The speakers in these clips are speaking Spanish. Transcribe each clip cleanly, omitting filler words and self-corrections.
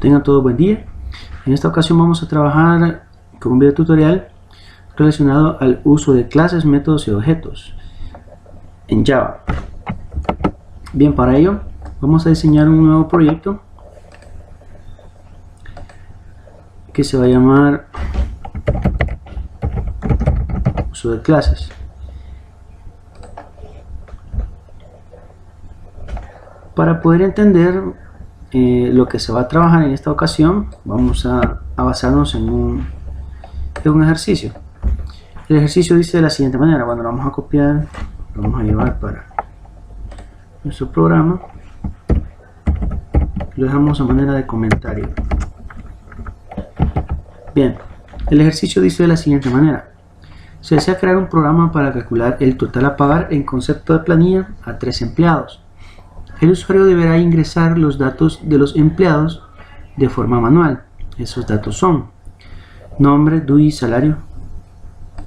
Tengan todo buen día. En esta ocasión vamos a trabajar con un video tutorial relacionado al uso de clases, métodos y objetos en Java. Bien, para ello vamos a diseñar un nuevo proyecto que se va a llamar uso de clases. Para poder entender lo que se va a trabajar en esta ocasión, vamos a basarnos en un ejercicio. El ejercicio dice de la siguiente manera. Bueno, lo vamos a copiar, lo vamos a llevar para nuestro programa, lo dejamos a manera de comentario. Bien, el ejercicio dice de la siguiente manera: se desea crear un programa para calcular el total a pagar en concepto de planilla a 3 empleados. El usuario deberá ingresar los datos de los empleados de forma manual. Esos datos son nombre, DUI, salario.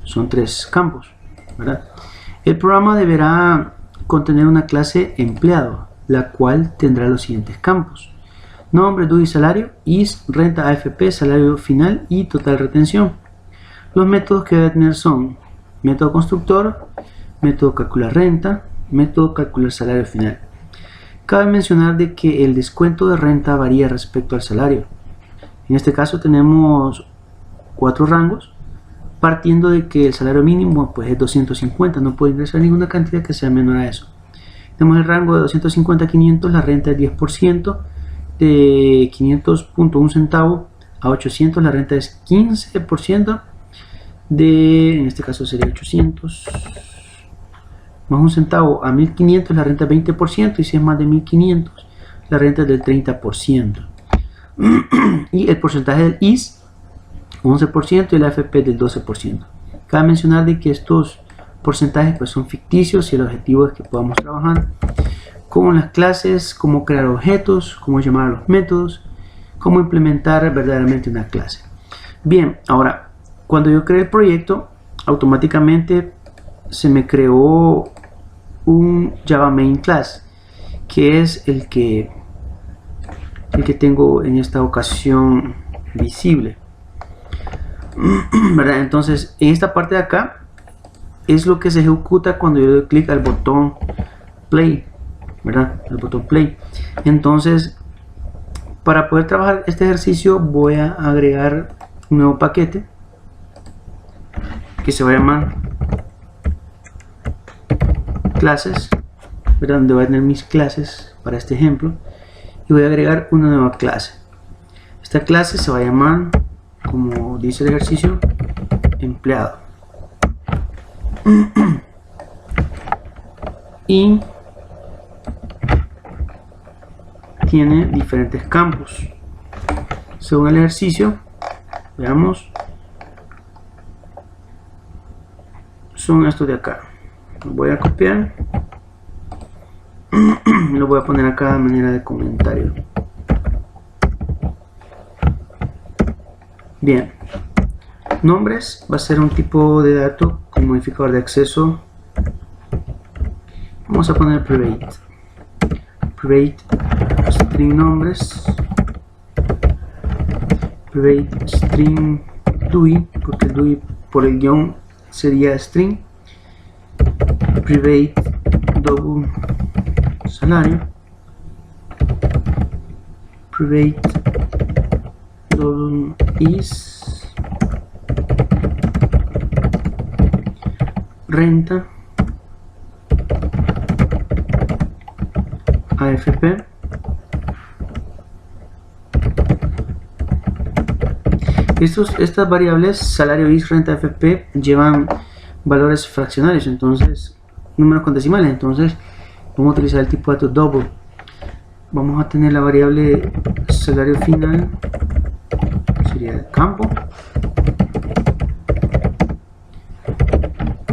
Son 3 campos, ¿verdad? El programa deberá contener una clase empleado, la cual tendrá los siguientes campos: nombre, DUI, salario, IS, renta, AFP, salario final y total retención. Los métodos que debe tener son método constructor, método calcular renta, método calcular salario final. Cabe mencionar de que el descuento de renta varía respecto al salario. En este caso tenemos 4 rangos, partiendo de que el salario mínimo pues es 250, no puede ingresar ninguna cantidad que sea menor a eso. Tenemos el rango de 250 a 500, la renta es 10%, de 500.1 centavo a 800 la renta es 15%, en este caso sería 800 más 1 centavo a 1500 la renta es 20%, y si es más de 1500 la renta es del 30%. Y el porcentaje del IS 11% y el AFP del 12%. Cabe mencionar de que estos porcentajes pues son ficticios y el objetivo es que podamos trabajar con las clases, cómo crear objetos, cómo llamar a los métodos, cómo implementar verdaderamente una clase. Bien, ahora cuando yo creé el proyecto, automáticamente se me creó un Java Main Class, que es el que tengo en esta ocasión visible, ¿verdad? Entonces en esta parte de acá es lo que se ejecuta cuando yo doy clic al botón play, ¿verdad? El botón play. Entonces, para poder trabajar este ejercicio voy a agregar un nuevo paquete que se va a llamar clases, ¿verdad? Donde voy a tener mis clases para este ejemplo, y voy a agregar una nueva clase. Esta clase se va a llamar, como dice el ejercicio, empleado. Y tiene diferentes campos según el ejercicio. Veamos, son estos de acá. Lo voy a copiar, lo voy a poner acá de manera de comentario. Bien, nombres va a ser un tipo de dato con modificador de acceso. Vamos a poner private string nombres, private string DUI, porque el DUI por el guión sería string, private double salario, private double is, renta, AFP, estas variables salario, is, renta, AFP llevan valores fraccionarios, entonces números con decimales. Entonces vamos a utilizar el tipo de dato double. Vamos a tener la variable salario final, sería el campo,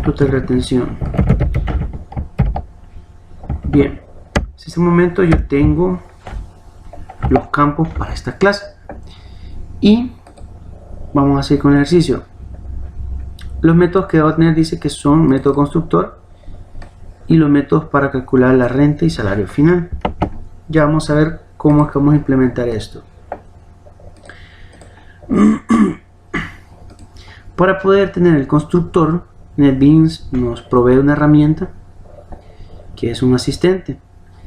total retención. Bien, en este momento yo tengo los campos para esta clase y vamos a seguir con el ejercicio. Los métodos que va a tener dice que son método constructor y los métodos para calcular la renta y salario final. Ya vamos a ver cómo es que vamos a implementar esto. Para poder tener el constructor, NetBeans nos provee una herramienta que es un asistente.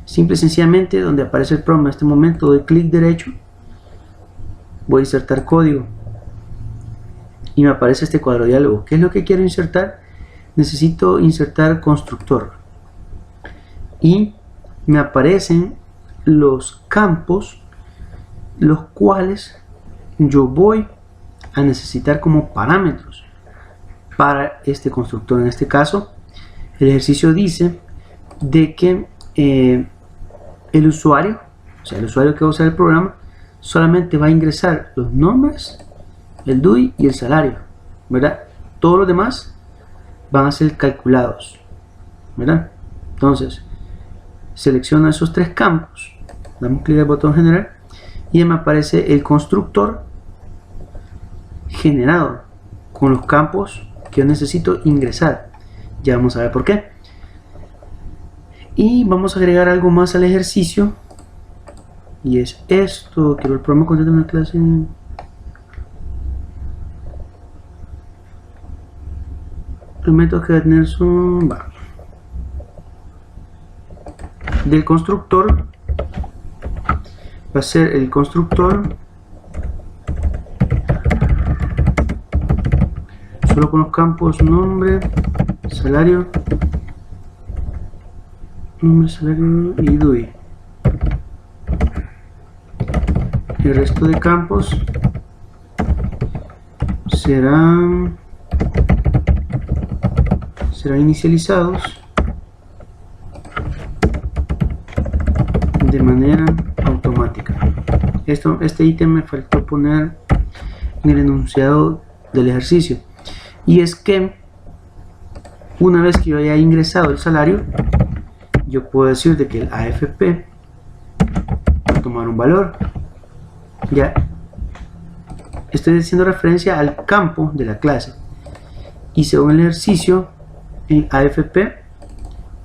Simple y sencillamente, donde aparece el programa en este momento, doy clic derecho, voy a insertar código y me aparece este cuadro de diálogo. ¿Qué es lo que quiero insertar? Necesito insertar constructor y me aparecen los campos los cuales yo voy a necesitar como parámetros para este constructor. En este caso, el ejercicio dice de que el usuario, o sea, el usuario que va a usar el programa, solamente va a ingresar los nombres, el DUI y el salario, ¿verdad? Todos los demás van a ser calculados, ¿verdad? Entonces, selecciono esos tres campos, damos clic al botón general y me aparece el constructor generado con los campos que yo necesito ingresar. Ya vamos a ver por qué. Y vamos a agregar algo más al ejercicio, y es esto. Quiero el programa contiene una clase los métodos que va a tener son del constructor. Va a ser el constructor solo con los campos nombre, salario, y DUI. El resto de campos serán inicializados de manera automática. Este ítem me faltó poner en el enunciado del ejercicio, y es que una vez que yo haya ingresado el salario, yo puedo decir de que el AFP va a tomar un valor. Ya estoy haciendo referencia al campo de la clase, y según el ejercicio, el AFP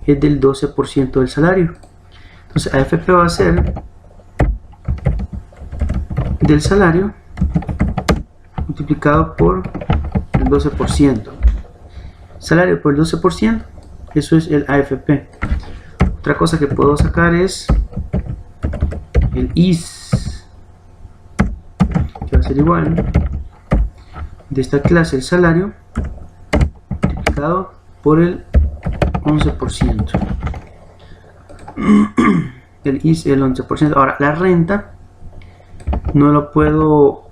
es del 12% del salario. Entonces AFP va a ser del salario multiplicado por el 12%. Salario por el 12%, eso es el AFP. Otra cosa que puedo sacar es el IS, que va a ser igual de esta clase el salario multiplicado por el 11%. El IS es el 11%. Ahora, la renta no lo puedo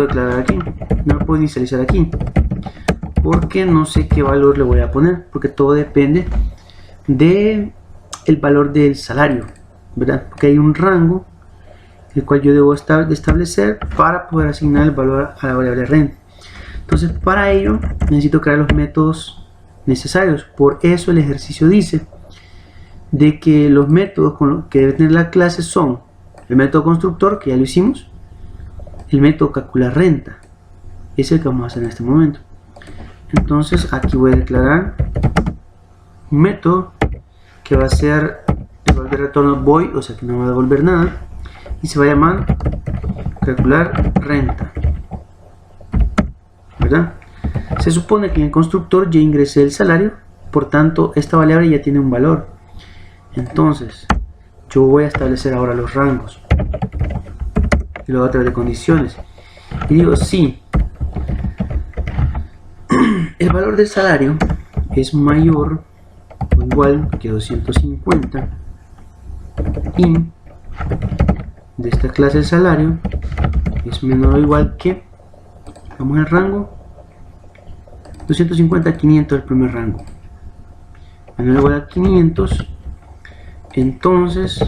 declarar aquí, no lo puedo inicializar aquí, porque no sé qué valor le voy a poner, porque todo depende de el valor del salario, ¿verdad? Porque hay un rango el cual yo debo establecer para poder asignar el valor a la variable renta. Entonces, para ello necesito crear los métodos necesarios. Por eso el ejercicio dice de que los métodos que debe tener la clase son el método constructor, que ya lo hicimos, el método calcular renta, es el que vamos a hacer en este momento. Entonces aquí voy a declarar un método que va a ser el valor de retorno void, o sea que no va a devolver nada, y se va a llamar calcular renta, ¿verdad? Se supone que en el constructor ya ingresé el salario, por tanto esta variable ya tiene un valor. Entonces yo voy a establecer ahora los rangos y luego a través de condiciones, y digo si el valor del salario es mayor o igual que 250 y de esta clase de salario es menor o igual que, vamos al rango, 250 a 500 el primer rango, menor o igual a 500, entonces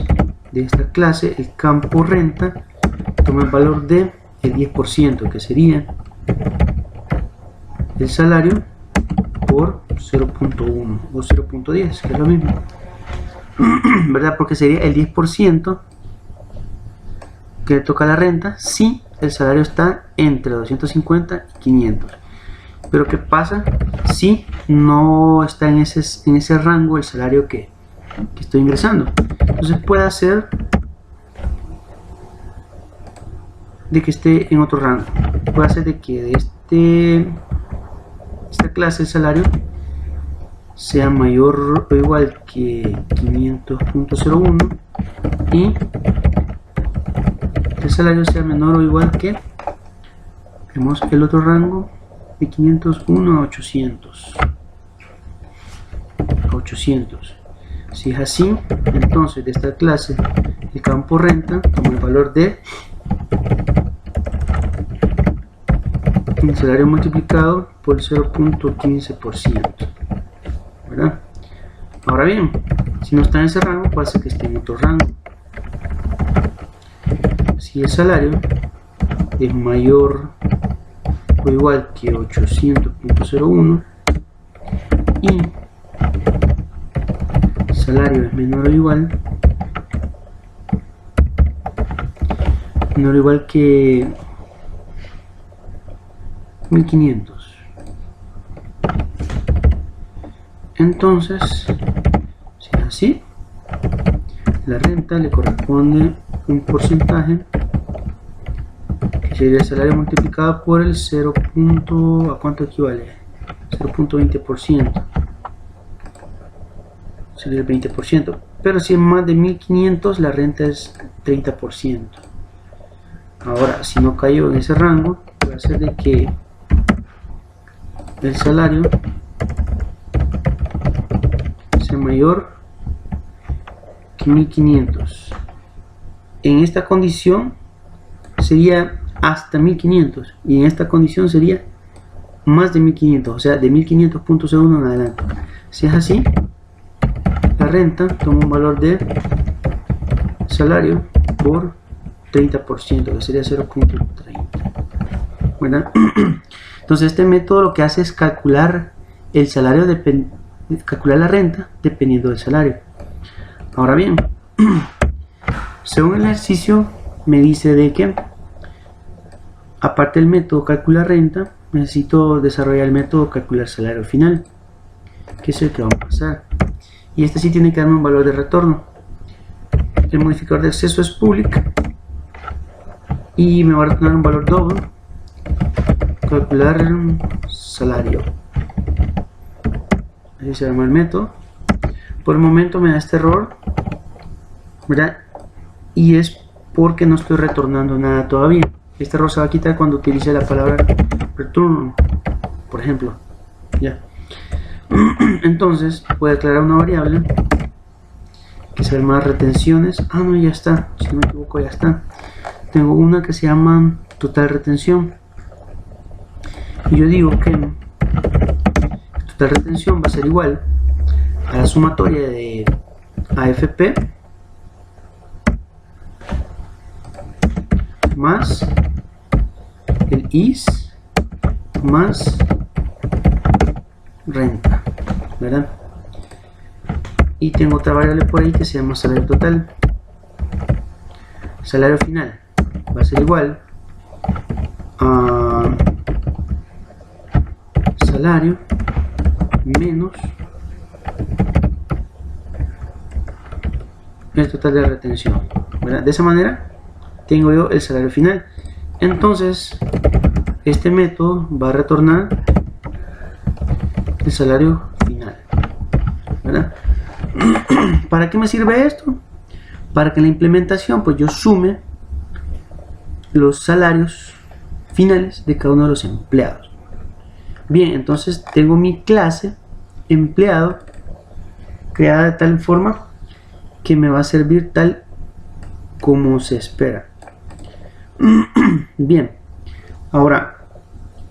de esta clase el campo renta toma el valor de el 10%, que sería el salario por 0.1 o 0.10, que es lo mismo, ¿verdad? Porque sería el 10% que toca la renta si el salario está entre 250 y 500. Pero ¿qué pasa si no está en ese rango el salario que estoy ingresando? Entonces puede hacer de que esté en otro rango. Puede ser de que de esta clase el salario sea mayor o igual que 500.01 y el salario sea menor o igual que, vemos el otro rango de 501 a 800. Si es así, entonces de esta clase el campo renta toma el valor de el salario multiplicado por 0.15%, ¿verdad? Ahora bien, si no está en ese rango, puede ser que esté en otro rango. Si el salario es mayor o igual que 800.01 y el salario es menor o igual que 1500, entonces si es así, la renta le corresponde un porcentaje que sería el salario multiplicado por el 0. ¿A cuánto equivale? 0.20%, sería el 20%, pero si es más de 1500 la renta es 30%. Ahora, si no cayó en ese rango, puede ser de que el salario sea mayor que 1500. En esta condición sería hasta 1500 y en esta condición sería más de 1500, o sea, de 1500.01 en adelante. Si es así, la renta toma un valor de salario por 30%, que sería 0.30, ¿verdad? Entonces este método lo que hace es calcular el salario, calcular la renta dependiendo del salario. Ahora bien, según el ejercicio me dice de que aparte del método calcular renta, necesito desarrollar el método calcular salario final, que es el que vamos a pasar, y este sí tiene que darme un valor de retorno. El modificador de acceso es public y me va a retornar un valor doble, calcular salario. Así se llama el método. Por el momento me da este error, ¿verdad? Y es porque no estoy retornando nada todavía. Este error se va a quitar cuando utilice la palabra return, por ejemplo. Ya. Entonces voy a declarar una variable que se llama retenciones. Ah, no, ya está, si no me equivoco, ya está. Tengo una que se llama total retención y yo digo que total retención va a ser igual a la sumatoria de AFP más el IS más renta, ¿verdad? Y tengo otra variable por ahí que se llama salario total. Salario final va a ser igual a salario menos el total de retención, ¿verdad? De esa manera tengo yo el salario final. Entonces este método va a retornar el salario final, ¿verdad? ¿Para qué me sirve esto? Para que en la implementación pues yo sume los salarios finales de cada uno de los empleados. Bien, entonces tengo mi clase empleado creada de tal forma que me va a servir tal como se espera. Bien, ahora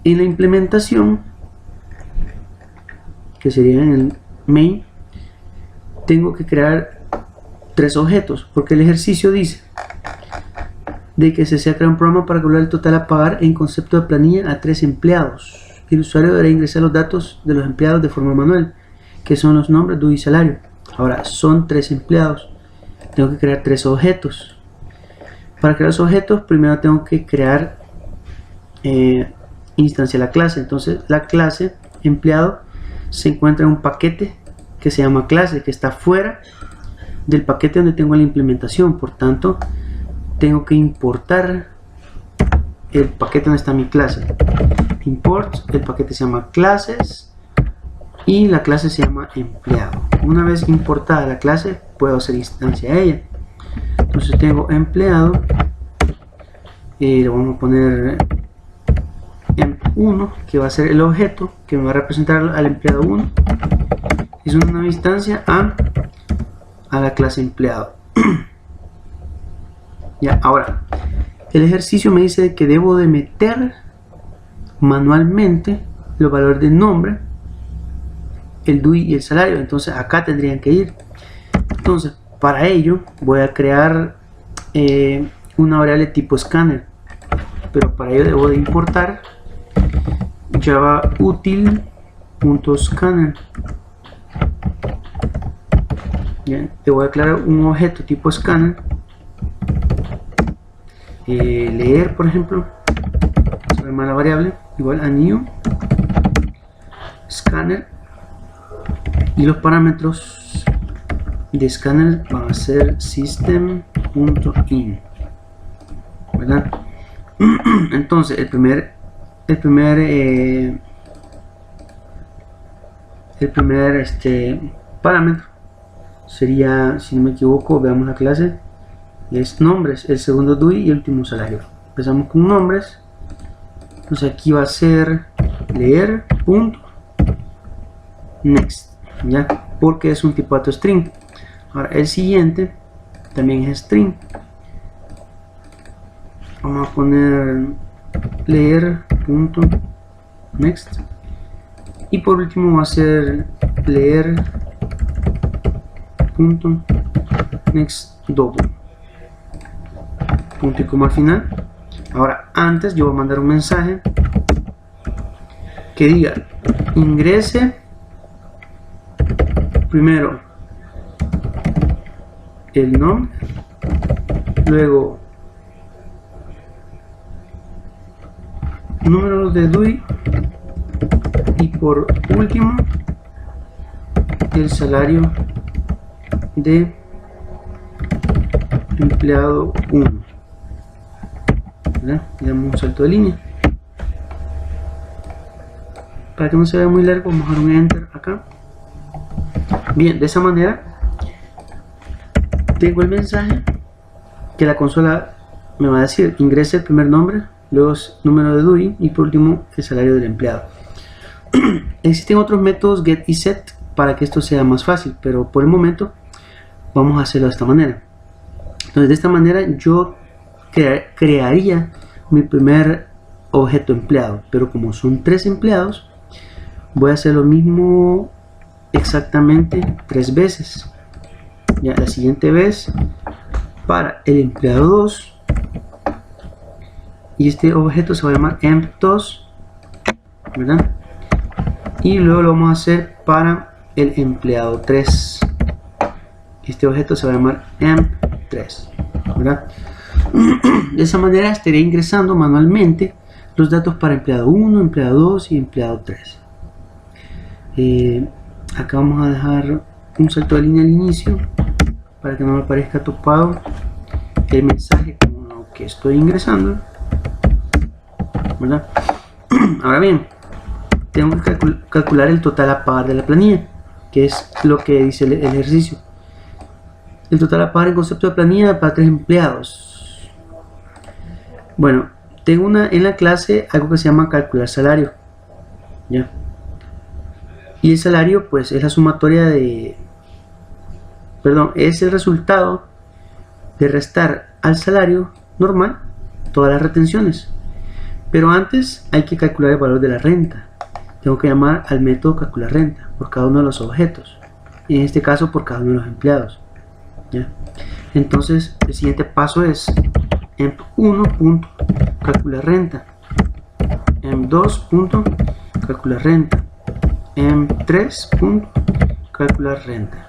en la implementación, que sería en el main, tengo que crear 3 objetos, porque el ejercicio dice de que se desea crear un programa para calcular el total a pagar en concepto de planilla a 3 empleados. El usuario deberá ingresar los datos de los empleados de forma manual, que son los nombres, due y salario. Ahora, son 3 empleados. Tengo que crear 3 objetos. Para crear los objetos, primero tengo que crear instancia de la clase. Entonces, la clase empleado se encuentra en un paquete que se llama clase, que está fuera del paquete donde tengo la implementación. Por tanto, tengo que importar el paquete donde está mi clase. Import, el paquete se llama clases y la clase se llama empleado. Una vez importada la clase, puedo hacer instancia a ella. Entonces tengo empleado, le vamos a poner emp1, que va a ser el objeto que me va a representar al empleado 1. Es una nueva instancia a la clase empleado. Ya, ahora el ejercicio me dice que debo de meter manualmente los valores del nombre, el DUI y el salario. Entonces acá tendrían que ir. Entonces para ello voy a crear una variable tipo scanner, pero para ello debo de importar java util.scanner. Bien, le voy a declarar un objeto tipo scanner, leer por ejemplo, vamos a llamar la variable igual a new scanner, y los parámetros de scanner van a ser system.in, ¿verdad? Entonces el primer parámetro sería, si no me equivoco, veamos la clase, es nombres, el segundo DUI y el último salario. Empezamos con nombres, entonces aquí va a ser leer.next, ya, porque es un tipo de string. Ahora el siguiente también es string, vamos a poner leer.next, y por último va a ser leer.next double, punto y coma al final. Ahora antes yo voy a mandar un mensaje que diga ingrese primero el nombre, luego número de DUI y por último el salario de empleado 1. Le damos un salto de línea para que no se vea muy largo. Vamos a dar un enter acá. Bien, de esa manera tengo el mensaje que la consola me va a decir ingrese el primer nombre, luego número de DUI y por último el salario del empleado. Existen otros métodos get y set para que esto sea más fácil, pero por el momento vamos a hacerlo de esta manera. Entonces de esta manera yo crearía mi primer objeto empleado, pero como son 3 empleados, voy a hacer lo mismo exactamente 3 veces. Ya la siguiente vez para el empleado 2, y este objeto se va a llamar emp2, ¿verdad? Y luego lo vamos a hacer para el empleado 3, este objeto se va a llamar emp3, ¿verdad? De esa manera estaría ingresando manualmente los datos para empleado 1, empleado 2 y empleado 3. Acá vamos a dejar un salto de línea al inicio para que no me aparezca topado el mensaje con lo que estoy ingresando, ¿verdad? Ahora bien, tengo que calcular el total a pagar de la planilla, que es lo que dice el ejercicio. El total a pagar en concepto de planilla para 3 empleados. Bueno, tengo en la clase algo que se llama calcular salario, ¿ya? Y el salario pues es la sumatoria de, es el resultado de restar al salario normal todas las retenciones. Pero antes hay que calcular el valor de la renta. Tengo que llamar al método calcular renta por cada uno de los objetos, y en este caso por cada uno de los empleados, ¿ya? Entonces el siguiente paso es emp1.calcular renta, emp2.calcular renta, emp3.calcular renta.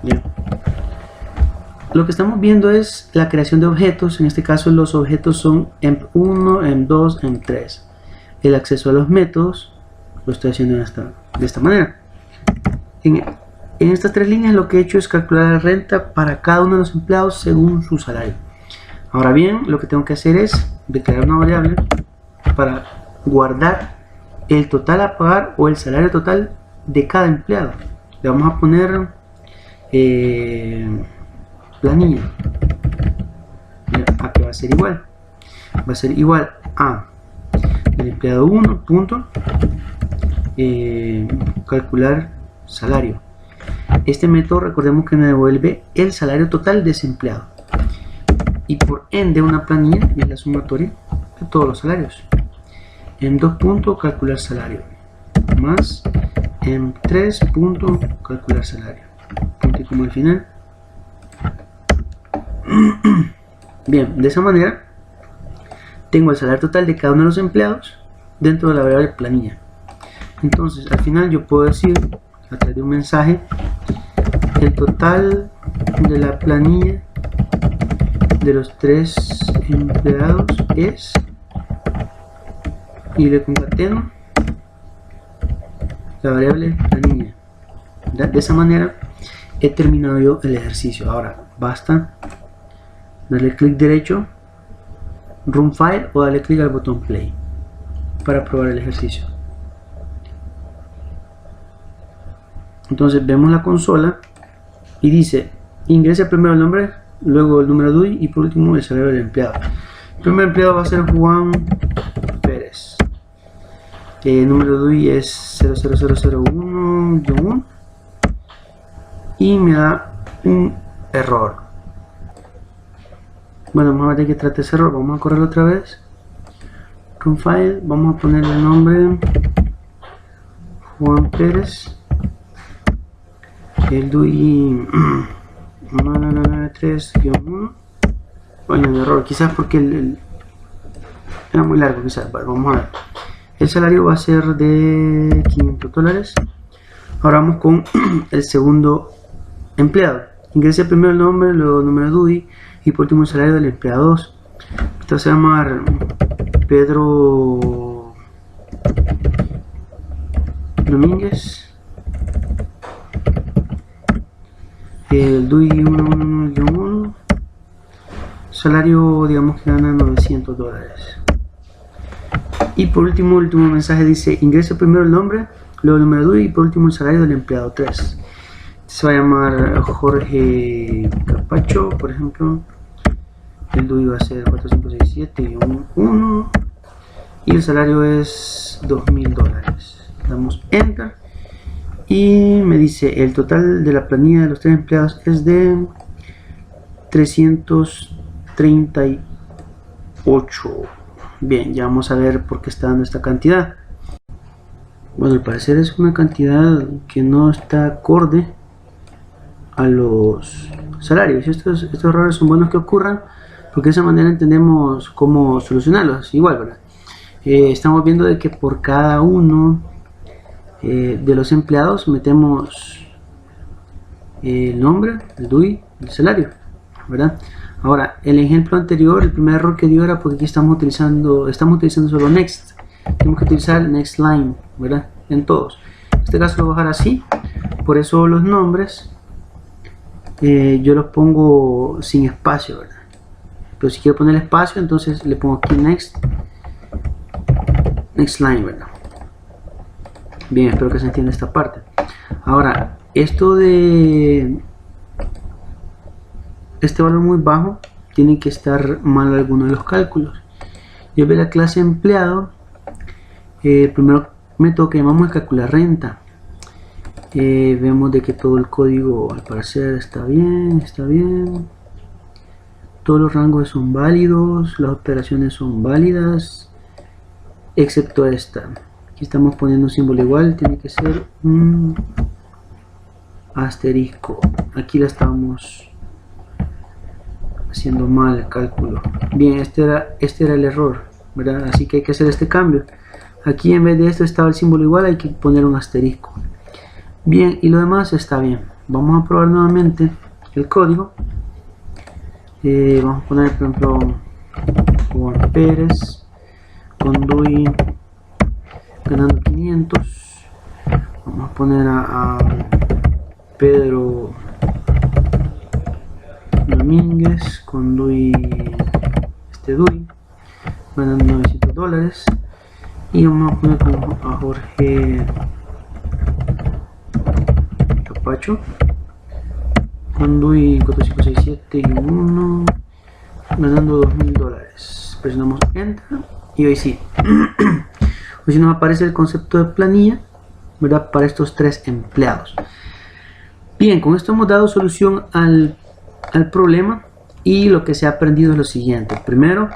Bien. Lo que estamos viendo es la creación de objetos. En este caso los objetos son emp1, emp2, emp3. El acceso a los métodos lo estoy haciendo de esta manera. En estas 3 líneas lo que he hecho es calcular la renta para cada uno de los empleados según su salario. Ahora bien, lo que tengo que hacer es declarar una variable para guardar el total a pagar o el salario total de cada empleado. Le vamos a poner planilla, a que va a ser igual. Va a ser igual a el empleado 1 punto calcular salario. Este método, recordemos que me devuelve el salario total de ese empleado, y por ende una planilla es la sumatoria de todos los salarios. En 2 puntos calcular salario más en 3 puntos calcular salario, punto y coma al final. Bien, de esa manera tengo el salario total de cada uno de los empleados dentro de la variable planilla. Entonces al final yo puedo decir a través de un mensaje el total de la planilla de los 3 empleados es, y le concateno la variable planilla. De esa manera he terminado yo el ejercicio. Ahora basta darle clic derecho, Run File, o darle clic al botón Play para probar el ejercicio. Entonces vemos la consola y dice: ingrese primero el nombre, luego el número DUI y por último el salario del empleado. El primer empleado va a ser Juan Pérez. El número DUI es 00001-1 y me da un error. Bueno, vamos a ver de qué trata ese error. Vamos a correrlo otra vez. Run File, vamos a poner el nombre Juan Pérez. El DUI 993-1. Bueno, un error, quizás porque era muy largo, quizás. Bueno, vamos a ver. El salario va a ser de $500. Ahora vamos con el segundo empleado. Ingrese primero el nombre, luego el número DUI y por último el salario del empleado 2. Esto se llama Pedro Domínguez. El DUI 111-1. Salario, digamos que gana $900. Y por último, el último mensaje dice: ingrese primero el nombre, luego el número DUI y por último el salario del empleado 3. Se va a llamar Jorge Capacho, por ejemplo. El DUI va a ser 4567-1 y el salario es $2000. Damos Enter y me dice: el total de la planilla de los 3 empleados es de 338. Bien, ya vamos a ver por qué está dando esta cantidad. Bueno, al parecer es una cantidad que no está acorde a los salarios. Estos errores son buenos que ocurran, porque de esa manera entendemos cómo solucionarlos. Igual, ¿verdad? Estamos viendo de que por cada uno de los empleados metemos el nombre, el DUI, el salario, ¿verdad? Ahora, el ejemplo anterior, el primer error que dio era porque aquí estamos utilizando solo next. Tenemos que utilizar next line, ¿verdad? En todos. En este caso lo voy a dejar así. Por eso los nombres yo los pongo sin espacio, ¿verdad? Pero si quiero poner espacio, entonces le pongo aquí next line, ¿verdad? Bien, espero que se entienda esta parte. Ahora, esto de este valor muy bajo tiene que estar mal alguno de los cálculos. Yo veo la clase empleado. El primer método que llamamos es calcular renta. Vemos de que todo el código al parecer está bien. Todos los rangos son válidos, las operaciones son válidas, excepto esta. Aquí estamos poniendo un símbolo igual, tiene que ser un asterisco. Aquí la estamos haciendo mal el cálculo. Bien, este era el error, ¿verdad? Así que hay que hacer este cambio. Aquí en vez de esto estaba el símbolo igual, hay que poner un asterisco. Bien, y lo demás está bien. Vamos a probar nuevamente el código. Vamos a poner, por ejemplo, Juan Pérez con DUI ganando 500. Vamos a poner a Pedro Domínguez con DUI este DUI, me dan $900. Y vamos a poner como a Jorge Capacho con DUI 4567 y 1, ganando $2000. Presionamos Enter y hoy sí. Hoy sí nos aparece el concepto de planilla, ¿verdad? Para estos 3 empleados. Bien, con esto hemos dado solución al problema, y lo que se ha aprendido es lo siguiente. Primero,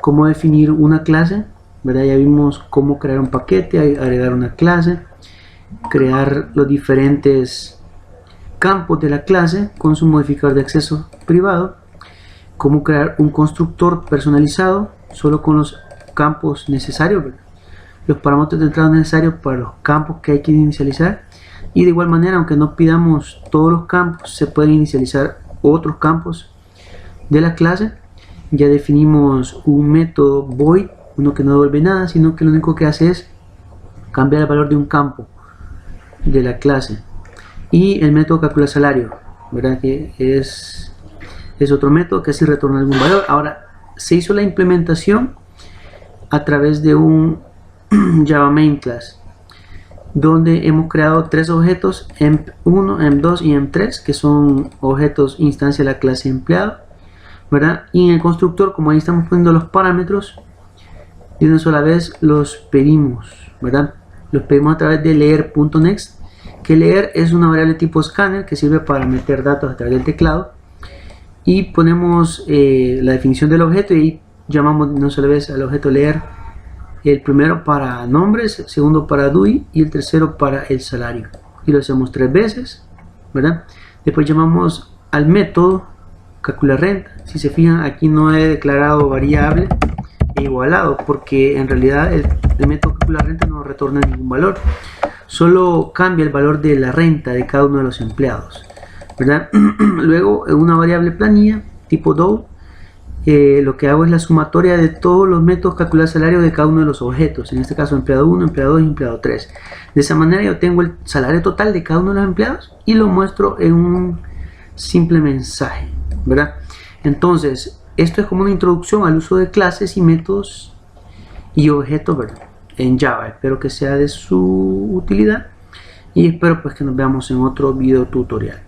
cómo definir una clase, ¿verdad? Ya vimos cómo crear un paquete, agregar una clase, crear los diferentes campos de la clase con su modificador de acceso privado, cómo crear un constructor personalizado solo con los campos necesarios, ¿verdad? Los parámetros de entrada necesarios para los campos que hay que inicializar, y de igual manera, aunque no pidamos todos los campos, se pueden inicializar otros campos de la clase. Ya definimos un método void, uno que no devuelve nada, sino que lo único que hace es cambiar el valor de un campo de la clase. Y el método calcula salario, ¿verdad? Que es otro método que así retorna algún valor. Ahora, se hizo la implementación a través de un Java Main Class, donde hemos creado 3 objetos, emp1, emp2 y emp3, que son objetos instancia de la clase empleado, ¿verdad? Y en el constructor, como ahí estamos poniendo los parámetros, de una sola vez los pedimos, ¿verdad? Los pedimos a través de leer.next, que leer es una variable tipo scanner que sirve para meter datos a través del teclado, y ponemos la definición del objeto, y ahí llamamos de una sola vez al objeto leer, el primero para nombres, el segundo para DUI y el tercero para el salario, y lo hacemos 3 veces, ¿verdad? Después llamamos al método calcular renta. Si se fijan, aquí no he declarado variable e igualado, porque en realidad el método calcular renta no retorna ningún valor, solo cambia el valor de la renta de cada uno de los empleados, ¿verdad? Luego, una variable planilla tipo DOU, lo que hago es la sumatoria de todos los métodos calcular salario de cada uno de los objetos, en este caso empleado 1, empleado 2 y empleado 3. De esa manera yo tengo el salario total de cada uno de los empleados y lo muestro en un simple mensaje, ¿verdad? Entonces, esto es como una introducción al uso de clases y métodos y objetos, ¿verdad?, en Java. Espero que sea de su utilidad y espero pues que nos veamos en otro video tutorial.